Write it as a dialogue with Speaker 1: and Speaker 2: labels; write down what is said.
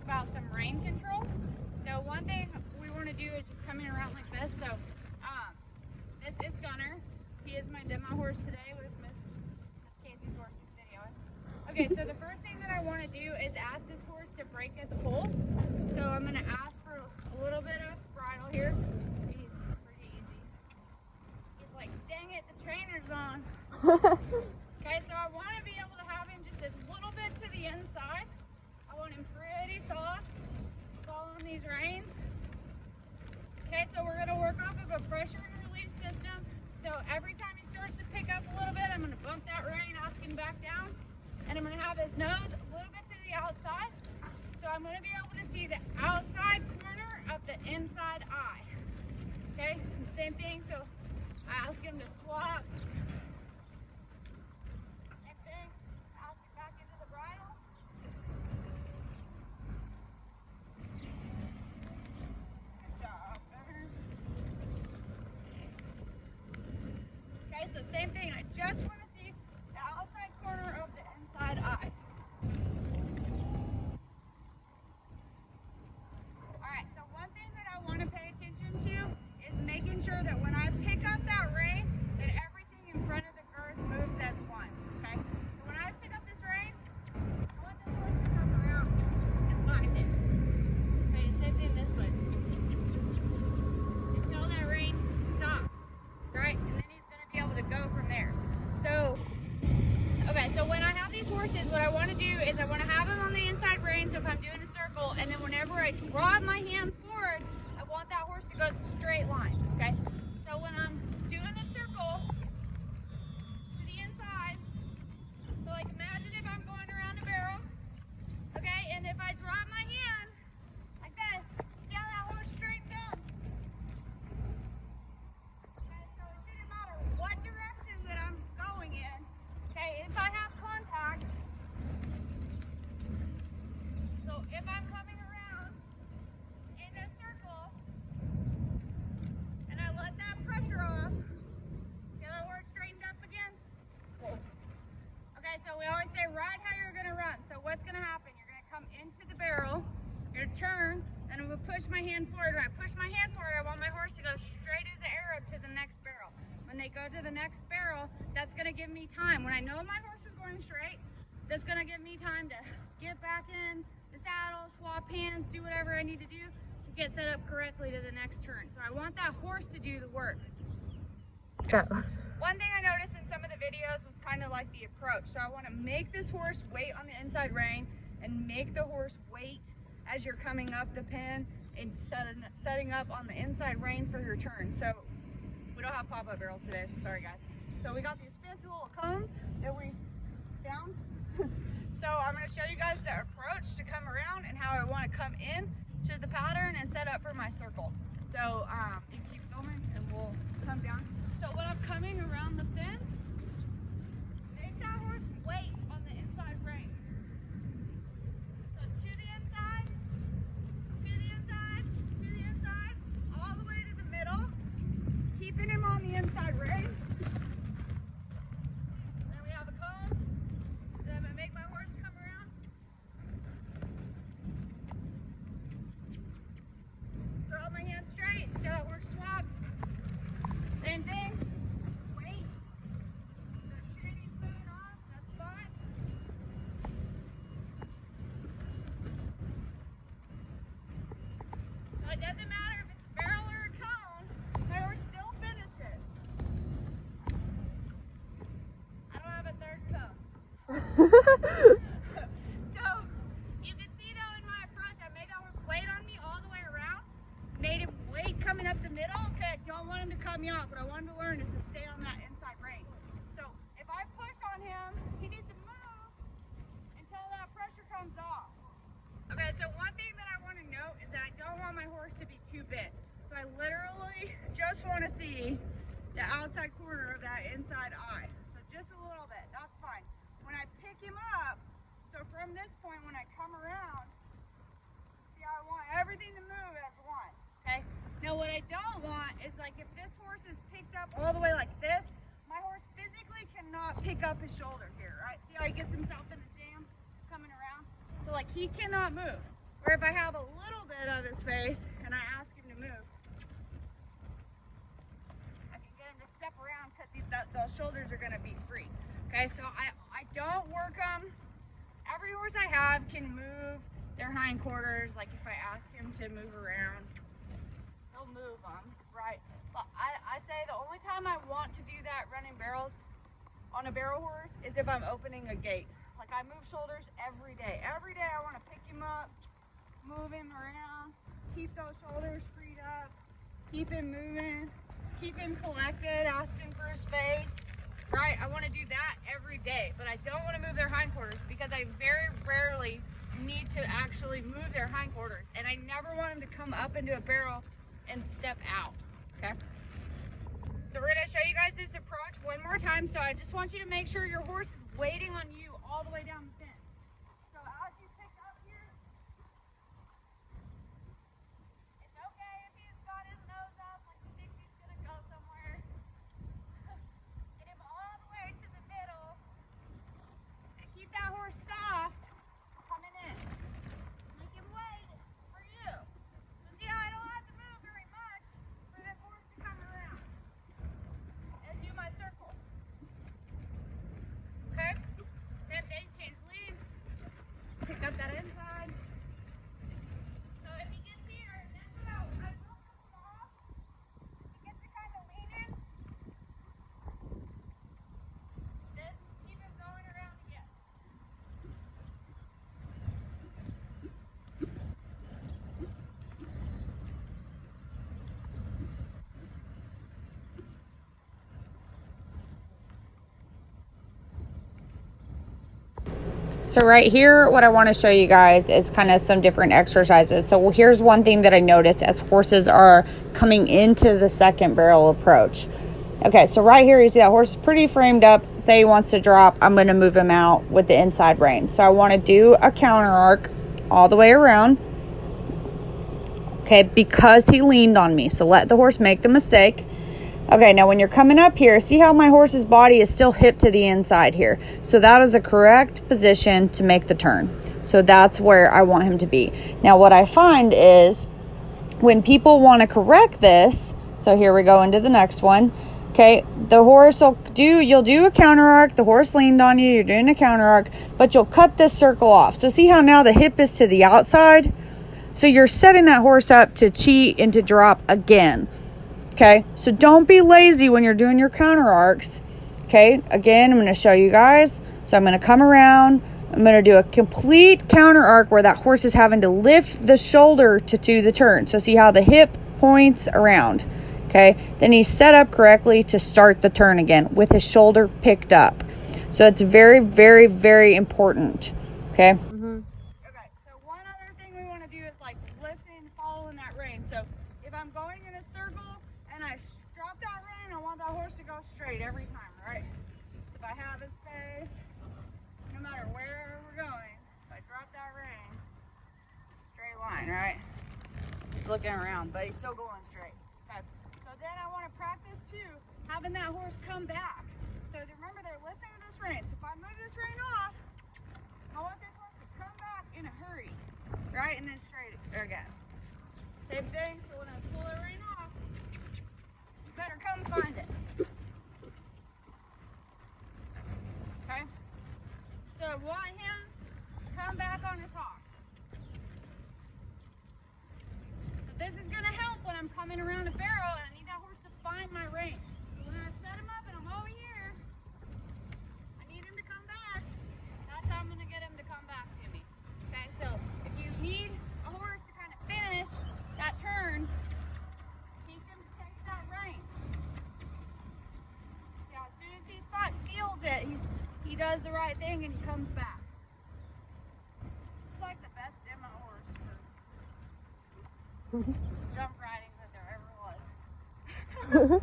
Speaker 1: about some rein control. So one thing we want to do is just come in around like this. So this is Gunner. He is my demo horse today with Miss Casey's horse who's videoing. Okay, so the first thing that I want to do is ask this horse to break at the pole. So I'm going to ask for a little bit of bridle here. He's pretty easy. He's like, dang it, the trainer's on. Okay, so I want to be able to have him just a little bit to the inside. I want him pretty soft, following these reins. Okay, so we're going to work off of a pressure and relief system. So every time he starts to pick up a little bit, I'm going to bump that rein, ask him back down. And I'm going to have his nose a little bit to the outside. So I'm going to be able to see the outside corner of the inside eye. Okay, and same thing. So I ask him to swap. Same thing. Ask him back into the bridle. Good job, Gunner. Okay, so same thing. I just want to see the outside corner of the inside eye. Alright, so one thing that I want to pay attention to is making sure that when I pick up that rein, that everything in front of the girth moves as one. Okay? So when I pick up this rein, I want this horse to come around and bind it. Okay, and same thing this way. Until that rein stops. Right? And then he's going to be able to go from there. So okay, so when I have these horses, what I want to do is I want to have them on the inside rein, so if I'm doing a circle, and then whenever I draw my hand forward, I want that horse to go straight line, okay? So when I'm doing a circle to the inside, so like imagine if I'm going around a barrel, okay, and if I drop my hand like this, see how that horse straightens up? Okay, so it didn't matter what direction that I'm going in. Okay, if I have contact, so if I'm coming around in a circle and I let that pressure off, see how that horse straightened up again? Okay, so we always say ride how you're going to run. So what's going to happen? You're going to come into the barrel, you're going to turn, and I'm going to push my hand forward. When I push my hand forward, I want my horse to go straight as an arrow to the next barrel. When they go to the next barrel, that's going to give me time. When I know my horse is going straight, that's going to give me time to get back in the saddle, swap hands, do whatever I need to do to get set up correctly to the next turn. So I want that horse to do the work.
Speaker 2: Go.
Speaker 1: One thing I noticed in some of the videos was kind of like the approach. So I want to make this horse wait on the inside rein and make the horse wait as you're coming up the pin and setting up on the inside rein for your turn. So we don't have pop-up barrels today, so sorry guys. So we got these fancy little cones that we found. So I'm going to show you guys the approach to come around and how I want to come in to the pattern and set up for my circle. So you keep filming and we'll come down. So when I'm coming around the fence, make that horse wait on the inside rein. So to the inside, to the inside, to the inside, all the way to the middle. Keeping him on the inside rein. Then we have a cone. Then I'm going to make my horse come around. Throw my hand straight until that horse swapped. Same thing. Wait. The shooting's moving off. That's fine. So it doesn't matter if it's a barrel or a cone. My horse still finishes. I don't have a third cone. So you can see though in my approach, I made that horse wait on me all the way around. Made him wait coming up the middle. Okay, I don't want him to cut me off, but I want him to learn is to stay on that inside rein. So if I push on him, he needs to move until that pressure comes off. Okay, so one thing that I want to note is that I don't want my horse to be too big. So I literally just want to see the outside corner of that inside eye. So just a little bit, that's fine. When I pick him up, so from this point when I come around, see I want everything to move as one, okay? Now what I don't want is like if this horse is picked up all the way like this, my horse physically cannot pick up his shoulder here, right? See how he gets himself in a jam coming around? So like he cannot move. or if I have a little bit of his face and I ask him to move, I can get him to step around because those shoulders are going to be free. Okay, so I don't work them. Every horse I have can move their hindquarters. Like if I ask him to move around, he'll move them, right? But I say the only time I want to do that running barrels on a barrel horse is if I'm opening a gate. Like I move shoulders every day. Every day I want to pick him up, move him around, keep those shoulders freed up, keep him moving, keep him collected, asking for his face. Right, I want to do that every day, but I don't want to move their hindquarters because I very rarely need to actually move their hindquarters, and I never want them to come up into a barrel and step out. Okay, so we're going to show you guys this approach one more time. So I just want you to make sure your horse is waiting on you all the way down the fence. So as you pick up here, it's okay if he's got his nose up like he thinks he's going to go somewhere. Keep that horse soft coming in. Make him wait for you. So see how I don't have to move very much for this horse to come around and do my circle. Okay? Same thing, change leads. Pick up that inside. So if he gets here, then go. I will come off. He gets to kind of lean in. Then keep him going around again. So right here, what I want to show you guys is kind of some different exercises. So here's one thing that I noticed as horses are coming into the second barrel approach. Okay, so right here, you see that horse is pretty framed up. Say he wants to drop, I'm going to move him out with the inside rein. So I want to do a counter arc all the way around. Okay, because he leaned on me. So let the horse make the mistake. Okay, now when you're coming up here, see how my horse's body is still hip to the inside here. So that is a correct position to make the turn. So that's where I want him to be. Now what I find is when people want to correct this, so here we go into the next one. Okay, the horse you'll do a counter arc. The horse leaned on you, you're doing a counter arc, but you'll cut this circle off. So see how now the hip is to the outside? So you're setting that horse up to cheat and to drop again. Okay, so don't be lazy when you're doing your counter arcs. Okay, again, I'm going to show you guys. So I'm going to come around. I'm going to do a complete counter arc where that horse is having to lift the shoulder to do the turn. So see how the hip points around. Okay, then he's set up correctly to start the turn again with his shoulder picked up. So it's very, very, very important. Okay. Okay, so one other thing we want to do is like listen, follow in that rein. So if I'm going in a circle and I drop that rein, I want that horse to go straight every time, right? If I have his face, no matter where we're going, if I drop that rein, straight line, right? He's looking around, but he's still going straight. Okay, so then I want to practice too, having that horse come back. So remember, they're listening to this rein. So if I move this rein off, I want this horse to come back in a hurry, right? And then straight again. Same thing, so when I pull the rein off, you better come find it. Okay? So I want him to come back on his hocks. So this is going to help when I'm coming around a barrel and I need that horse to find my rein. So when I set him up and I'm over here, I need him to come back. That's how I'm going to get him to come back to me. Okay, so if you need a horse to kind of finish that turn, teach him to take that rein. See how as soon as he feels it, he does the right thing and he comes back. It's like the best demo horse for jump riding that there ever was.